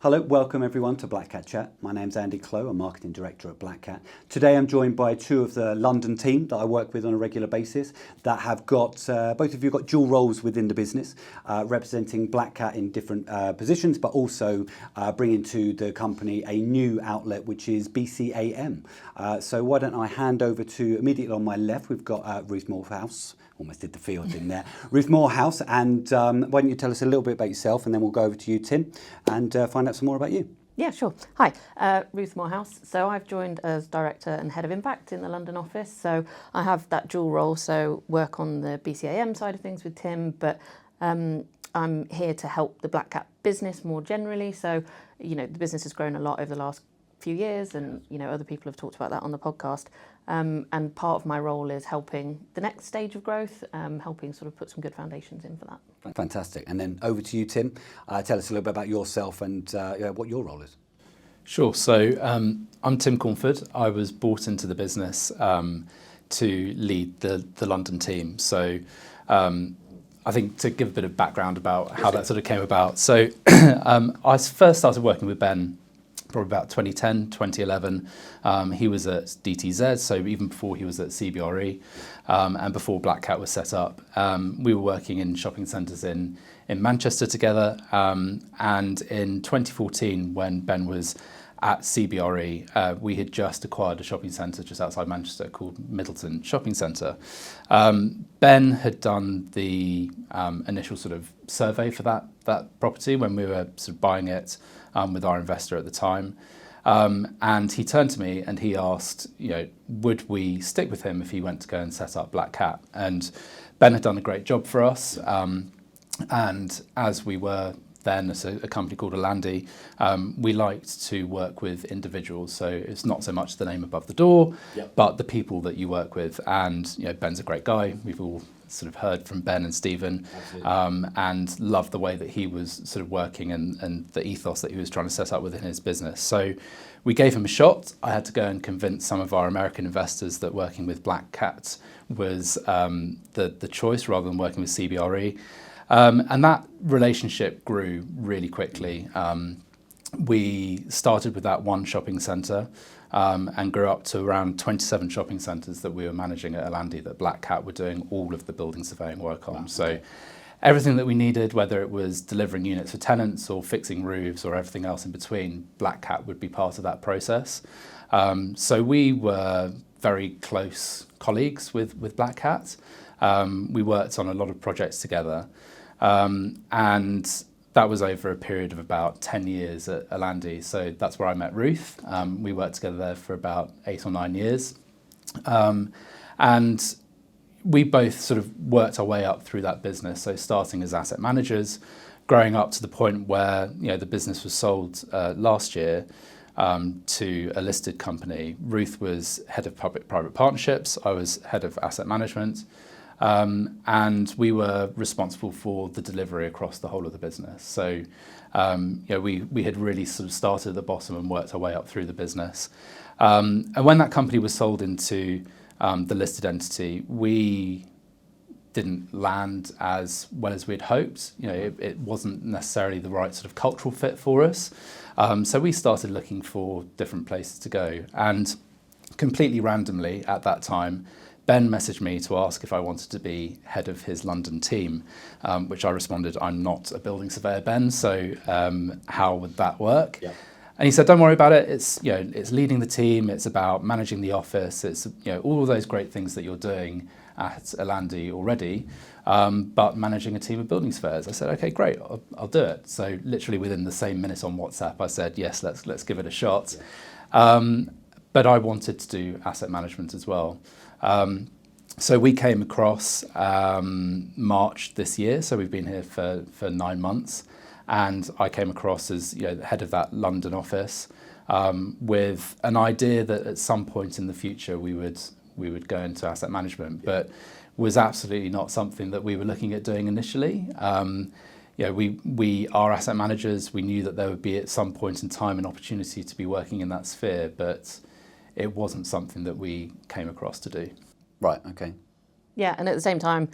Hello, welcome everyone to Black Cat Chat. My name's Andy Clow, I'm Marketing Director at Black Cat. Today I'm joined by two of the London team that I work with on a regular basis that have got, both of you got dual roles within the business, representing Black Cat in different positions, but also bringing to the company a new outlet, which is BCAM. So why don't I hand over to, immediately on my left, we've got Ruth Moorhouse. Almost did the field in there. Ruth Moorhouse, and why don't you tell us a little bit about yourself, and then we'll go over to you, Tim, and find out some more about you. Yeah, sure. Hi, Ruth Moorhouse. So I've joined as Director and Head of Impact in the London office. So I have that dual role, so work on the BCAM side of things with Tim, but I'm here to help the Black Cat business more generally. So, you know, the business has grown a lot over the last few years, and, you know, other people have talked about that on the podcast. And part of my role is helping the next stage of growth, helping sort of put some good foundations in for that. Fantastic. And then over to you, Tim. Tell us a little bit about yourself and what your role is. Sure. So I'm Tim Cornford. I was brought into the business to lead the London team. So I think to give a bit of background about how that sort of came about. So I first started working with Ben probably about 2010, 2011. He was at DTZ, so even before he was at CBRE, and before Black Cat was set up. We were working in shopping centres in Manchester together, and in 2014, when Ben was at CBRE, we had just acquired a shopping centre just outside Manchester called Middleton Shopping Centre. Ben had done the initial sort of survey for that property when we were sort of buying it with our investor at the time. And he turned to me and he asked, you know, would we stick with him if he went to go and set up Black Cat? And Ben had done a great job for us. And as we were then as a company called Alandi, we liked to work with individuals. So it's not so much the name above the door, but the people that you work with. And, you know, Ben's a great guy. We've all sort of heard from Ben and Stephen, and loved the way that he was sort of working and the ethos that he was trying to set up within his business. So we gave him a shot. I had to go and convince some of our American investors that working with Black Cat was the choice rather than working with CBRE. And that relationship grew really quickly. We started with that one shopping centre and grew up to around 27 shopping centres that we were managing at Alandi, that Black Cat were doing all of the building surveying work on. Wow. So everything that we needed, whether it was delivering units for tenants or fixing roofs or everything else in between, Black Cat would be part of that process. So we were very close colleagues with Black Cat. We worked on a lot of projects together. And that was over a period of about 10 years at Alandi. So that's where I met Ruth. We worked together there for about 8 or 9 years. And we both sort of worked our way up through that business. So starting as asset managers, growing up to the point where, you know, the business was sold last year to a listed company. Ruth was head of public-private partnerships. I was head of asset management. And we were responsible for the delivery across the whole of the business. So, you know, we had really sort of started at the bottom and worked our way up through the business. And when that company was sold into the listed entity, we didn't land as well as we'd hoped. You know, it wasn't necessarily the right sort of cultural fit for us. So we started looking for different places to go. And completely randomly at that time, Ben messaged me to ask if I wanted to be head of his London team, which I responded, I'm not a building surveyor, Ben, so how would that work? Yeah. And he said, don't worry about it. It's, you know, it's leading the team. It's about managing the office. It's, you know, all of those great things that you're doing at Alandi already, but managing a team of building surveyors. I said, okay, great, I'll do it. So literally within the same minute on WhatsApp, I said, yes, let's give it a shot. Yeah. But I wanted to do asset management as well. So we came across March this year, so we've been here for 9 months, and I came across as, you know, the head of that London office with an idea that at some point in the future we would go into asset management, but was absolutely not something that we were looking at doing initially. You know, we are asset managers. We knew that there would be at some point in time an opportunity to be working in that sphere, but it wasn't something that we came across to do. Right, okay. Yeah, and at the same time,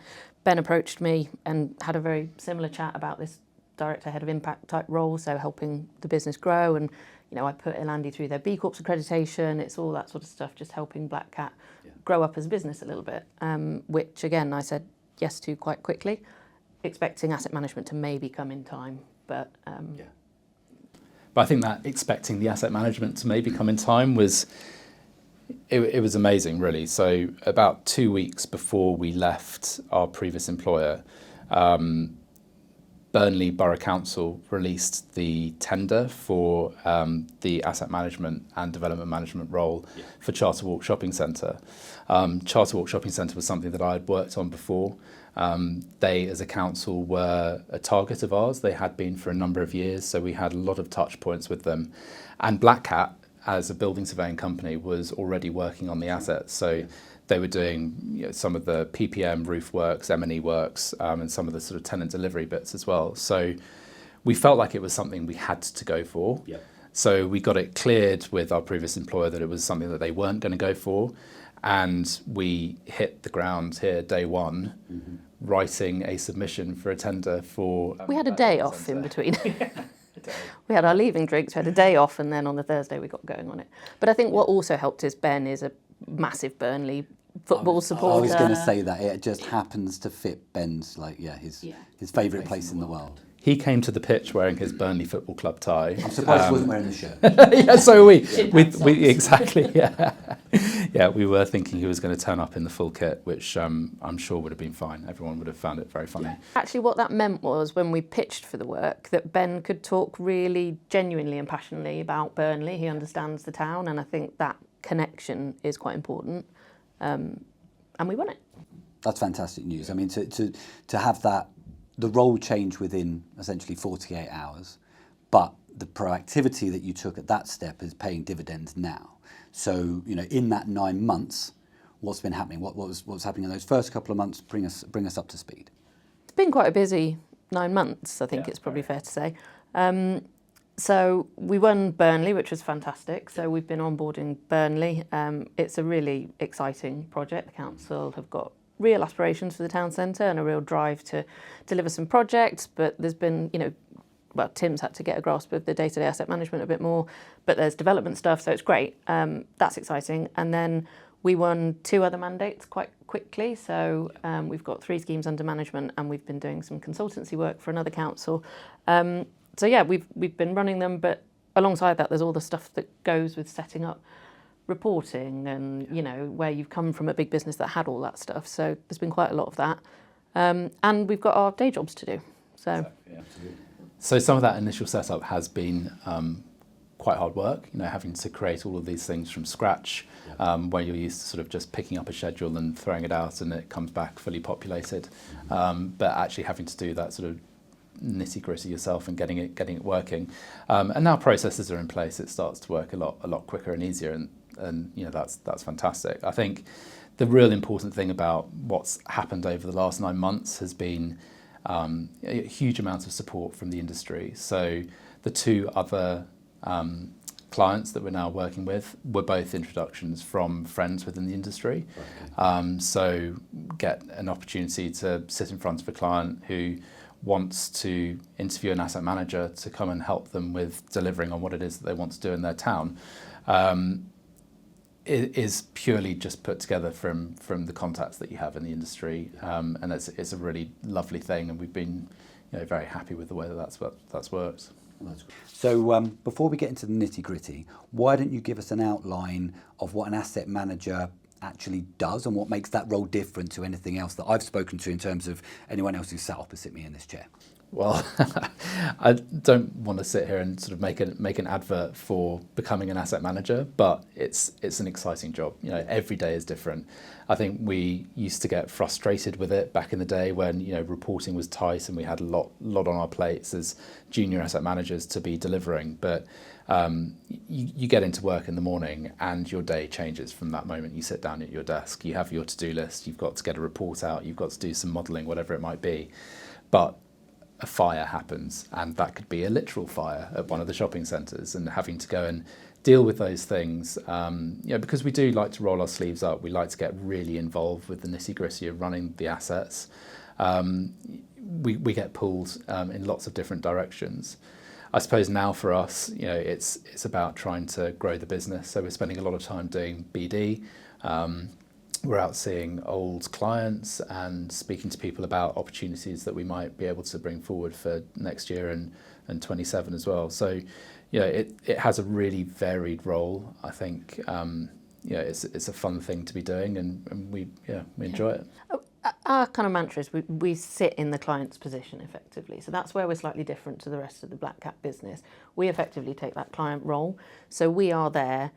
Ben approached me and had a very similar chat about this director, head of impact type role, so helping the business grow. And, you know, I put Elandy through their B Corps accreditation. It's all that sort of stuff, just helping Black Cat grow up as a business a little bit, which, again, I said yes to quite quickly, expecting asset management to maybe come in time. But But I think that expecting the asset management to maybe come in time was, it was amazing, really. So about 2 weeks before we left our previous employer, Burnley Borough Council released the tender for the asset management and development management role for Charter Walk Shopping Centre. Charter Walk Shopping Centre was something that I had worked on before. They, as a council, were a target of ours. They had been for a number of years, so we had a lot of touch points with them. And Black Cat, as a building surveying company, was already working on the assets. So they were doing some of the PPM, roof works, M&E works, and some of the sort of tenant delivery bits as well. So we felt like it was something we had to go for. Yep. So we got it cleared with our previous employer that it was something that they weren't going to go for. And we hit the ground here day one, writing a submission for a tender for... we had a day off in between. We had our leaving drinks, we had a day off, and then on the Thursday we got going on it. But I think what also helped is Ben is a massive Burnley football supporter. I was going to say that. It just happens to fit Ben's, his favourite place in the world. He came to the pitch wearing his Burnley Football Club tie. I'm surprised he wasn't wearing the shirt. Yeah, so we exactly, yeah. Yeah, we were thinking he was going to turn up in the full kit, which I'm sure would have been fine. Everyone would have found it very funny. Actually, what that meant was when we pitched for the work, that Ben could talk really genuinely and passionately about Burnley. He understands the town, and I think that connection is quite important. And we won it. That's fantastic news. I mean, to have that, the role change within essentially 48 hours, but the proactivity that you took at that step is paying dividends now. So, in that 9 months, what's been happening? What's happening in those first couple of months? Bring us up to speed. It's been quite a busy 9 months, I think it's probably fair to say. So we won Burnley, which was fantastic. So we've been onboarding Burnley. It's a really exciting project. The council have got real aspirations for the town centre and a real drive to deliver some projects, but there's been, Tim's had to get a grasp of the day-to-day asset management a bit more, but there's development stuff, so it's great. That's exciting. And then we won 2 other mandates quite quickly, so we've got 3 schemes under management, and we've been doing some consultancy work for another council. So yeah, we've been running them, but alongside that, there's all the stuff that goes with setting up reporting and, where you've come from a big business that had all that stuff. So there's been quite a lot of that. And we've got our day jobs to do. So, So some of that initial setup has been quite hard work, having to create all of these things from scratch, where you're used to sort of just picking up a schedule and throwing it out and it comes back fully populated. But actually having to do that sort of nitty-gritty yourself and getting it working. And now processes are in place, it starts to work a lot quicker and easier, and that's fantastic. I think the real important thing about what's happened over the last 9 months has been a huge amount of support from the industry. So the 2 other clients that we're now working with were both introductions from friends within the industry. So get an opportunity to sit in front of a client who wants to interview an asset manager to come and help them with delivering on what it is that they want to do in their town. It is purely just put together from the contacts that you have in the industry, and it's a really lovely thing, and we've been very happy with the way that's worked. So before we get into the nitty-gritty, why don't you give us an outline of what an asset manager actually does and what makes that role different to anything else that I've spoken to in terms of anyone else who's sat opposite me in this chair? Well, I don't want to sit here and sort of make an advert for becoming an asset manager, but it's an exciting job. Every day is different. I think we used to get frustrated with it back in the day when reporting was tight and we had a lot on our plates as junior asset managers to be delivering. But you get into work in the morning and your day changes from that moment. You sit down at your desk, you have your to-do list, you've got to get a report out, you've got to do some modelling, whatever it might be. But a fire happens, and that could be a literal fire at one of the shopping centres, and having to go and deal with those things, because we do like to roll our sleeves up. We like to get really involved with the nitty-gritty of running the assets. We get pulled in lots of different directions. I suppose now for us, it's about trying to grow the business. So we're spending a lot of time doing BD. We're out seeing old clients and speaking to people about opportunities that we might be able to bring forward for next year and 27 as well. So, it has a really varied role. I think, it's a fun thing to be doing, and we enjoy it. Our kind of mantra is we sit in the client's position effectively. So that's where we're slightly different to the rest of the Black Cat business. We effectively take that client role. So we are there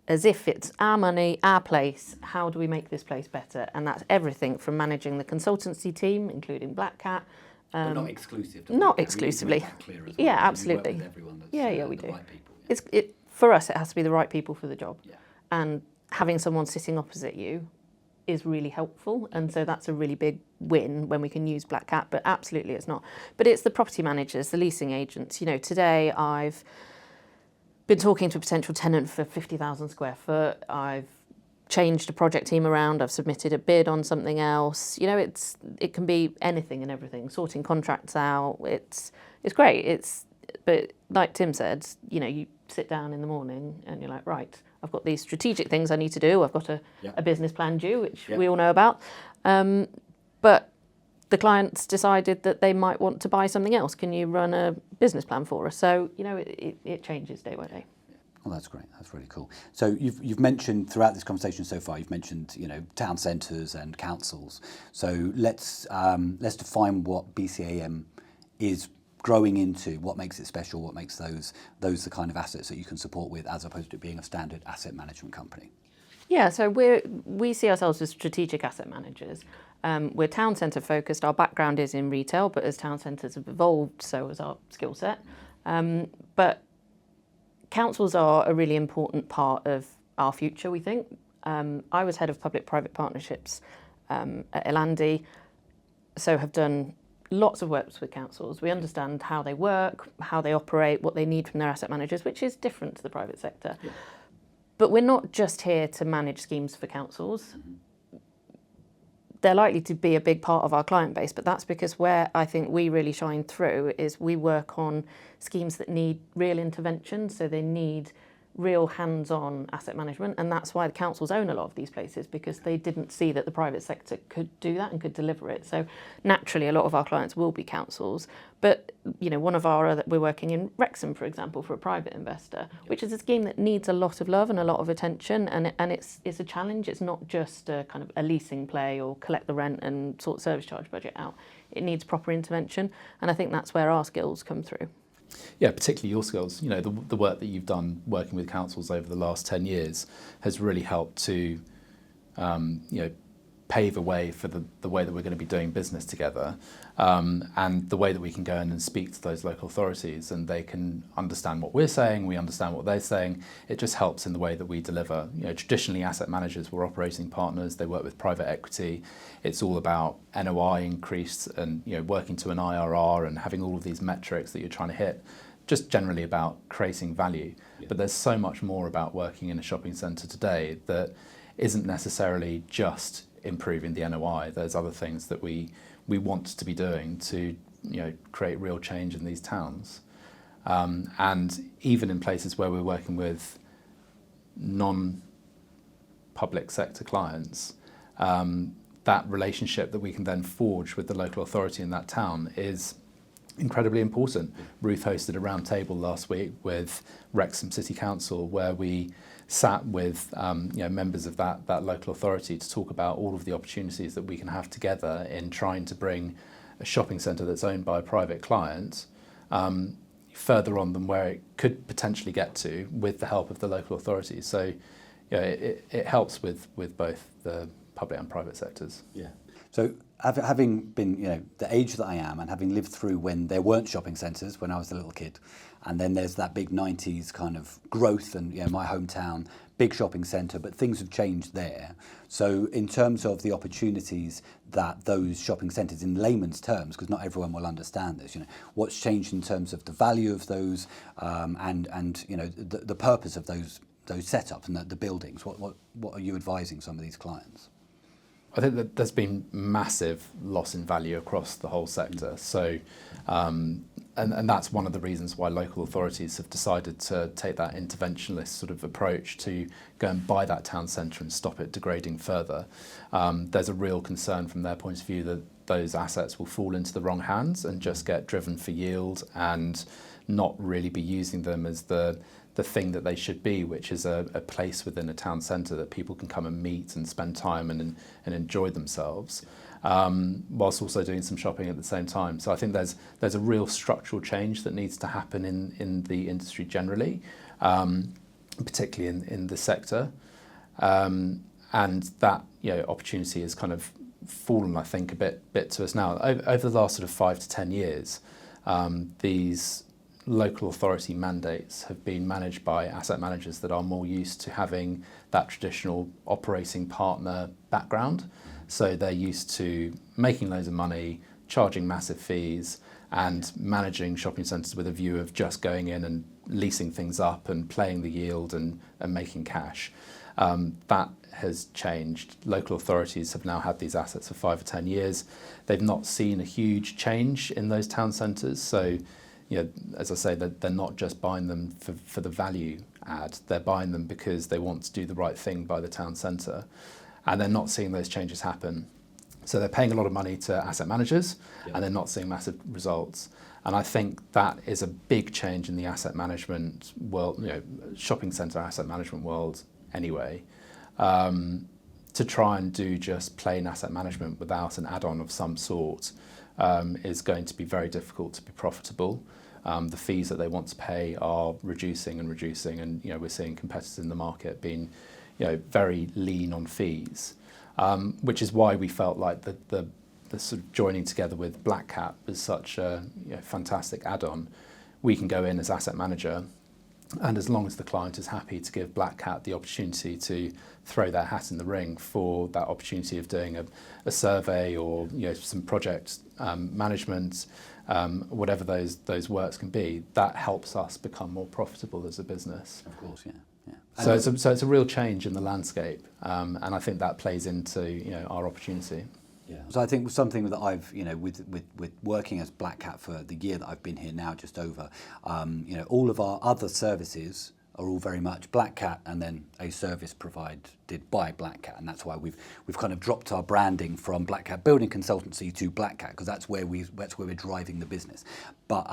as if it's our money, our place. How do we make this place better? And that's everything from managing the consultancy team, including Black Cat. But not exclusive. Not exclusively. We make that clear as well. Yeah, We absolutely. work with everyone that's, We the do. right people. For us, it has to be the right people for the job. Yeah. And having someone sitting opposite you is really helpful, and so that's a really big win when we can use Black Cat, but absolutely it's not. But it's the property managers, the leasing agents. Today I've been talking to a potential tenant for 50,000 square foot. I've changed a project team around. I've submitted a bid on something else. It can be anything and everything. Sorting contracts out. It's great. But like Tim said, you sit down in the morning and you're like, right, I've got these strategic things I need to do. I've got a business plan due, which we all know about. But the client's decided that they might want to buy something else. Can you run a business plan for us? So, it changes day by day. Well, that's great. That's really cool. So you've mentioned throughout this conversation so far, you've mentioned town centres and councils. So let's define what BCAM is growing into. What makes it special? What makes those the kind of assets that you can support with, as opposed to being a standard asset management company? Yeah, so we see ourselves as strategic asset managers. We're town centre focused. Our background is in retail, but as town centres have evolved, so has our skill set. But councils are a really important part of our future, we think. I was head of public-private partnerships at Elandy, so have done lots of work with councils. We understand how they work, how they operate, what they need from their asset managers, which is different to the private sector. Yeah. But we're not just here to manage schemes for councils. They're likely to be a big part of our client base, but that's because where I think we really shine through is we work on schemes that need real intervention, so they need real hands-on asset management, and that's why the councils own a lot of these places, because they didn't see that the private sector could do that and could deliver it. So naturally a lot of our clients will be councils, but one of our we're working in Wrexham, for example, for a private investor, which is a scheme that needs a lot of love and a lot of attention, and it's a challenge. It's not just a kind of a leasing play or collect the rent and sort service charge budget out. It needs proper intervention, and I think that's where our skills come through. Yeah, particularly your skills. The work that you've done working with councils over the last 10 years has really helped to, pave a way for the way that we're going to be doing business together, and the way that we can go in and speak to those local authorities, and they can understand what we're saying, we understand what they're saying. It just helps in the way that we deliver. Traditionally asset managers were operating partners, they work with private equity. It's all about NOI increase and working to an IRR and having all of these metrics that you're trying to hit, just generally about creating value. Yeah. But there's so much more about working in a shopping centre today that isn't necessarily just improving the NOI. There's other things that we want to be doing to create real change in these towns, and even in places where we're working with non-public sector clients, that relationship that we can then forge with the local authority in that town is incredibly important. Ruth hosted a round table last week with Wrexham City Council, where we sat with members of that local authority to talk about all of the opportunities that we can have together in trying to bring a shopping centre that's owned by a private client further on than where it could potentially get to with the help of the local authorities. So it helps with both the public and private sectors. Yeah. So having been, the age that I am, and having lived through when there weren't shopping centres when I was a little kid, and then there's that big 90s kind of growth, and my hometown, big shopping centre, but things have changed there. So in terms of the opportunities that those shopping centres, in layman's terms, because not everyone will understand this, what's changed in terms of the value of those, and the purpose of those setups and the buildings. What are you advising some of these clients? I think that there's been massive loss in value across the whole sector. So, and that's one of the reasons why local authorities have decided to take that interventionist sort of approach to go and buy that town centre and stop it degrading further. There's a real concern from their point of view that those assets will fall into the wrong hands and just get driven for yield and not really be using them as the thing that they should be, which is a place within a town centre that people can come and meet and spend time and enjoy themselves, whilst also doing some shopping at the same time. So I think there's a real structural change that needs to happen in the industry generally, particularly in the sector, and that opportunity has kind of fallen, I think, a bit to us now. Over the last sort of 5 to 10 years, these local authority mandates have been managed by asset managers that are more used to having that traditional operating partner background. So they're used to making loads of money, charging massive fees, and managing shopping centres with a view of just going in and leasing things up and playing the yield and making cash. That has changed. Local authorities have now had these assets for 5 or 10 years. They've not seen a huge change in those town centres. So as I say, they're not just buying them for the value add, they're buying them because they want to do the right thing by the town centre, and they're not seeing those changes happen. So they're paying a lot of money to asset managers, and they're not seeing massive results. And I think that is a big change in the asset management world, shopping centre asset management world anyway. To try and do just plain asset management without an add-on of some sort is going to be very difficult to be profitable. The fees that they want to pay are reducing, and we're seeing competitors in the market being very lean on fees, which is why we felt like the sort of joining together with Black Cat was such a fantastic add-on. We can go in as asset manager, and as long as the client is happy to give Black Cat the opportunity to throw their hat in the ring for that opportunity of doing a survey or some project management, whatever those works can be, that helps us become more profitable as a business. Of course, yeah. So it's a real change in the landscape, and I think that plays into our opportunity. Yeah. So I think something that I've, with working as Black Cat for the year that I've been here now, just over, all of our other services are all very much Black Cat and then a service provided by Black Cat, and that's why we've kind of dropped our branding from Black Cat Building Consultancy to Black Cat, because that's where we're driving the business. But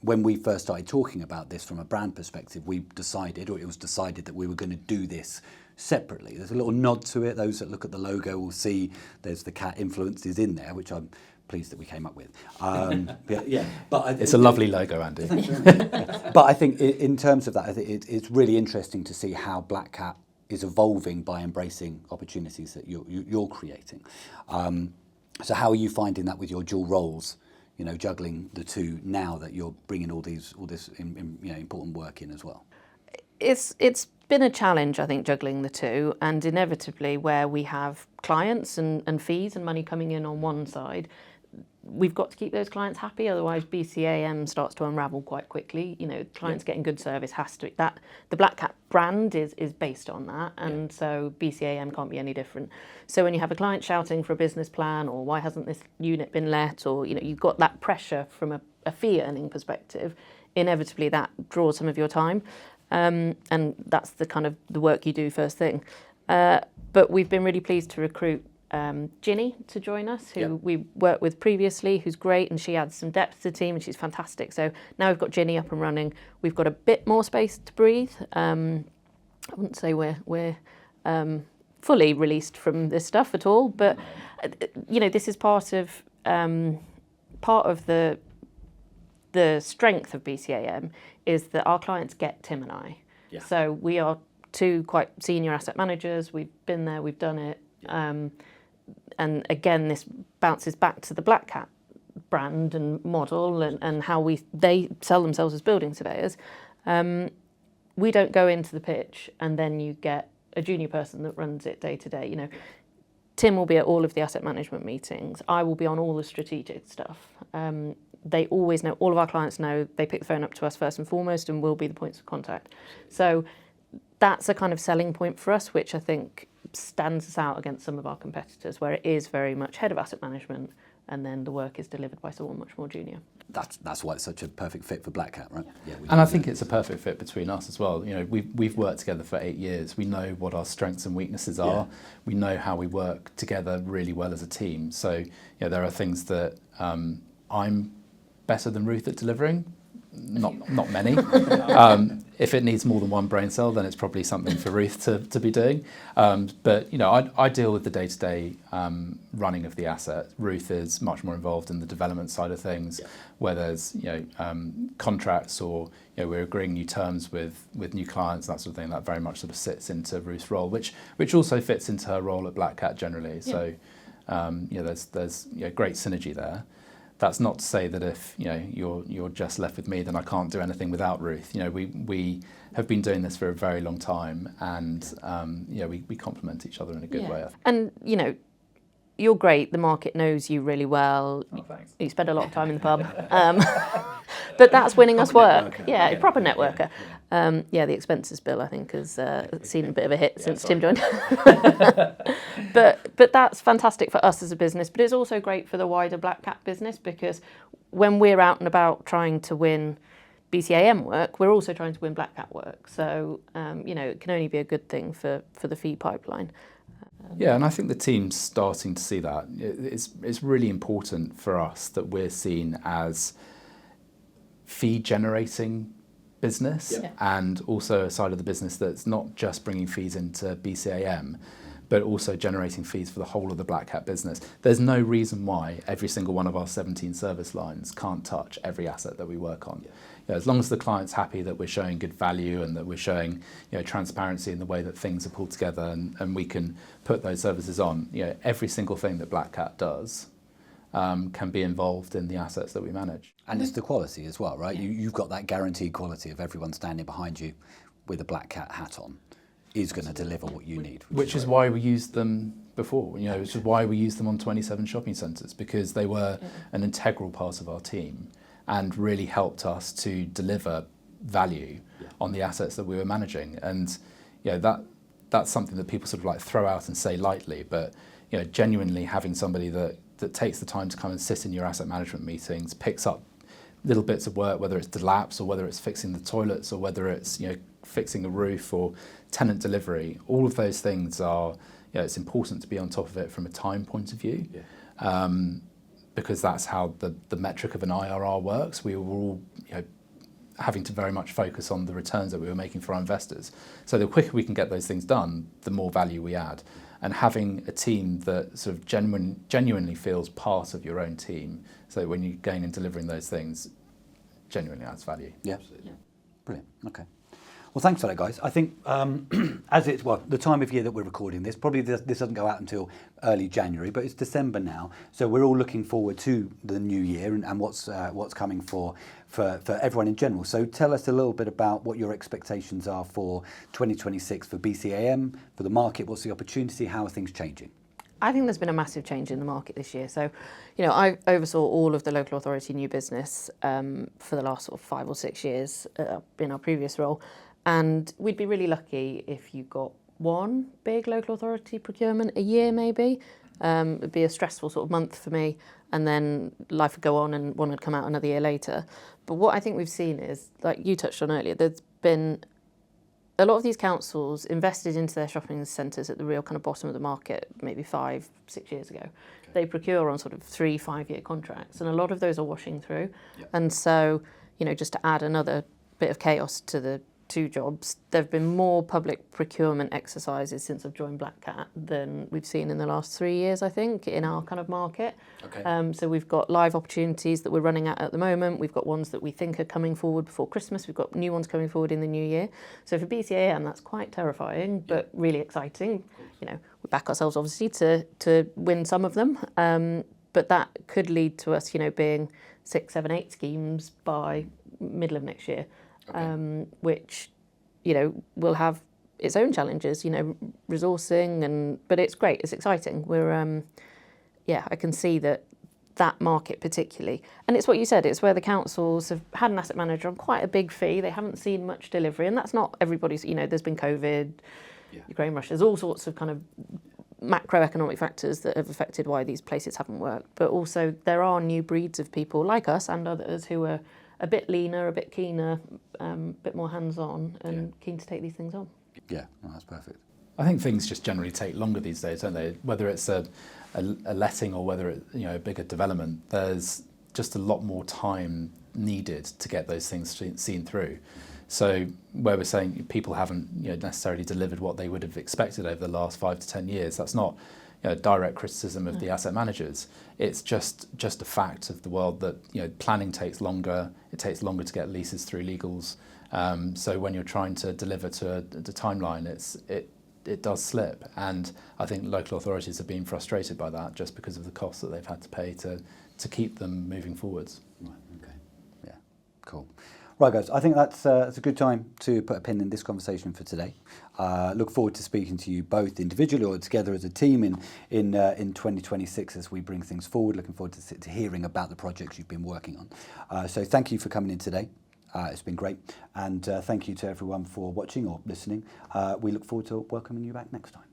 when we first started talking about this from a brand perspective, it was decided that we were going to do this separately. There's a little nod to it. Those that look at the logo will see there's the cat influences in there, which I'm pleased that we came up with. But it's a lovely logo, Andy. But I think in terms of that, I think it's really interesting to see how Black Cat is evolving by embracing opportunities that you're creating. So how are you finding that with your dual roles? Juggling the two now that you're bringing all this important work in as well. It's been a challenge, I think, juggling the two, and inevitably where we have clients and fees and money coming in on one side, we've got to keep those clients happy, otherwise BCAM starts to unravel quite quickly. Clients getting good service has to, that the Black Cat brand is based on that, and so BCAM can't be any different. So when you have a client shouting for a business plan, or why hasn't this unit been let, or you've got that pressure from a fee earning perspective, inevitably that draws some of your time. And that's the kind of the work you do first thing. But we've been really pleased to recruit Ginny to join us, who we worked with previously, who's great, and she adds some depth to the team, and she's fantastic. So now we've got Ginny up and running. We've got a bit more space to breathe. I wouldn't say we're fully released from this stuff at all, but this is part of the strength of BCAM is that our clients get Tim and I. Yeah. So we are two quite senior asset managers. We've been there, we've done it. and again, this bounces back to the Black Cat brand and model and how they sell themselves as building surveyors. We don't go into the pitch and then you get a junior person that runs it day to day. You know, Tim will be at all of the asset management meetings. I will be on all the strategic stuff. They always know, all of our clients know, they pick the phone up to us first and foremost and we'll be the points of contact. So that's a kind of selling point for us, which I think stands us out against some of our competitors, where it is very much head of asset management and then the work is delivered by someone much more junior. That's why it's such a perfect fit for Black Cat, right? Yeah, and I think it's a perfect fit between us as well. You know, we've worked together for 8 years. We know what our strengths and weaknesses are. Yeah. We know how we work together really well as a team. So, you know, there are things that I'm better than Ruth at delivering. Not many. If it needs more than one brain cell, then it's probably something for Ruth to be doing. But you know, I deal with the day-to-day running of the asset. Ruth is much more involved in the development side of things, where there's contracts or we're agreeing new terms with new clients, that sort of thing. That very much sort of sits into Ruth's role, which also fits into her role at Black Cat generally. So there's great synergy there. That's not to say that if you're just left with me, then I can't do anything without Ruth. You know, we have been doing this for a very long time, and we complement each other in a good way. And you're great. The market knows you really well. Oh, thanks. You spend a lot of time in the pub, but that's winning us work. Yeah, proper networker. The expenses bill I think has seen a bit of a hit since Tim joined. But that's fantastic for us as a business. But it's also great for the wider Black Cat business, because when we're out and about trying to win BCAM work, we're also trying to win Black Cat work. So it can only be a good thing for the fee pipeline. Yeah, and I think the team's starting to see that. It's really important for us that we're seen as fee-generating business, and also a side of the business that's not just bringing fees into BCAM, but also generating fees for the whole of the Black Cat business. There's no reason why every single one of our 17 service lines can't touch every asset that we work on. As long as the client's happy that we're showing good value and that we're showing transparency in the way that things are pulled together, and we can put those services on, every single thing that Black Cat does can be involved in the assets that we manage. And it's the quality as well, right? You've got that guaranteed quality of everyone standing behind you with a Black Cat hat on is going to deliver what you need. Which is why we used them before, which is why we used them on 27 shopping centres, because they were an integral part of our team and really helped us to deliver value on the assets that we were managing. And that's something that people sort of like throw out and say lightly, but genuinely having somebody that takes the time to come and sit in your asset management meetings, picks up little bits of work, whether it's delapse or whether it's fixing the toilets or whether it's fixing a roof or tenant delivery, all of those things are, it's important to be on top of it from a time point of view, because that's how the metric of an IRR works. We were all having to very much focus on the returns that we were making for our investors. So the quicker we can get those things done, the more value we add. And having a team that sort of genuinely feels part of your own team, so that when you're going and delivering those things, genuinely adds value. Yeah. Brilliant. Okay. Well, thanks for that, guys. I think as it's the time of year that we're recording this, probably this doesn't go out until early January, but it's December now, so we're all looking forward to the new year and what's coming for everyone in general. So tell us a little bit about what your expectations are for 2026 for BCAM, for the market. What's the opportunity? How are things changing? I think there's been a massive change in the market this year. So, I oversaw all of the local authority new business for the last sort of 5 or 6 years in our previous role. And we'd be really lucky if you got one big local authority procurement a year, maybe. It'd be a stressful sort of month for me, and then life would go on and one would come out another year later. But what I think we've seen is, like you touched on earlier, there's been a lot of these councils invested into their shopping centres at the real kind of bottom of the market, maybe 5, 6 years ago. They procure on sort of 3-5 year contracts, and a lot of those are washing through. And so, just to add another bit of chaos to the two jobs, there have been more public procurement exercises since I've joined Black Cat than we've seen in the last 3 years, I think, in our kind of market. Okay. So we've got live opportunities that we're running at the moment. We've got ones that we think are coming forward before Christmas. We've got new ones coming forward in the new year. So for BCAM, that's quite terrifying, but really exciting. You know, we back ourselves obviously to win some of them, but that could lead to us, you know, being 6, 7, 8 schemes by middle of next year. Which, you know, will have its own challenges, you know, resourcing, but it's great, it's exciting. We're, I can see that market particularly, and it's what you said, it's where the councils have had an asset manager on quite a big fee. They haven't seen much delivery, and that's not everybody's, you know, there's been COVID, Ukraine, Russia, there's all sorts of kind of macroeconomic factors that have affected why these places haven't worked. But also there are new breeds of people like us and others who are a bit leaner, a bit keener, a bit more hands-on and keen to take these things on. Yeah, well, that's perfect. I think things just generally take longer these days, don't they? Whether it's a letting or whether it's, you know, a bigger development, there's just a lot more time needed to get those things seen through. So where we're saying people haven't, you know, necessarily delivered what they would have expected over the last 5 to 10 years, that's not, you know, direct criticism of the asset managers. It's just a fact of the world that, you know, planning takes longer. It takes longer to get leases through legals. So when you're trying to deliver to the timeline, it does slip. And I think local authorities have been frustrated by that just because of the costs that they've had to pay to keep them moving forwards. Right. Okay. Yeah. Cool. Right, guys, I think that's a good time to put a pin in this conversation for today. Look forward to speaking to you both individually or together as a team in 2026 as we bring things forward. Looking forward to hearing about the projects you've been working on. So thank you for coming in today. It's been great. And thank you to everyone for watching or listening. We look forward to welcoming you back next time.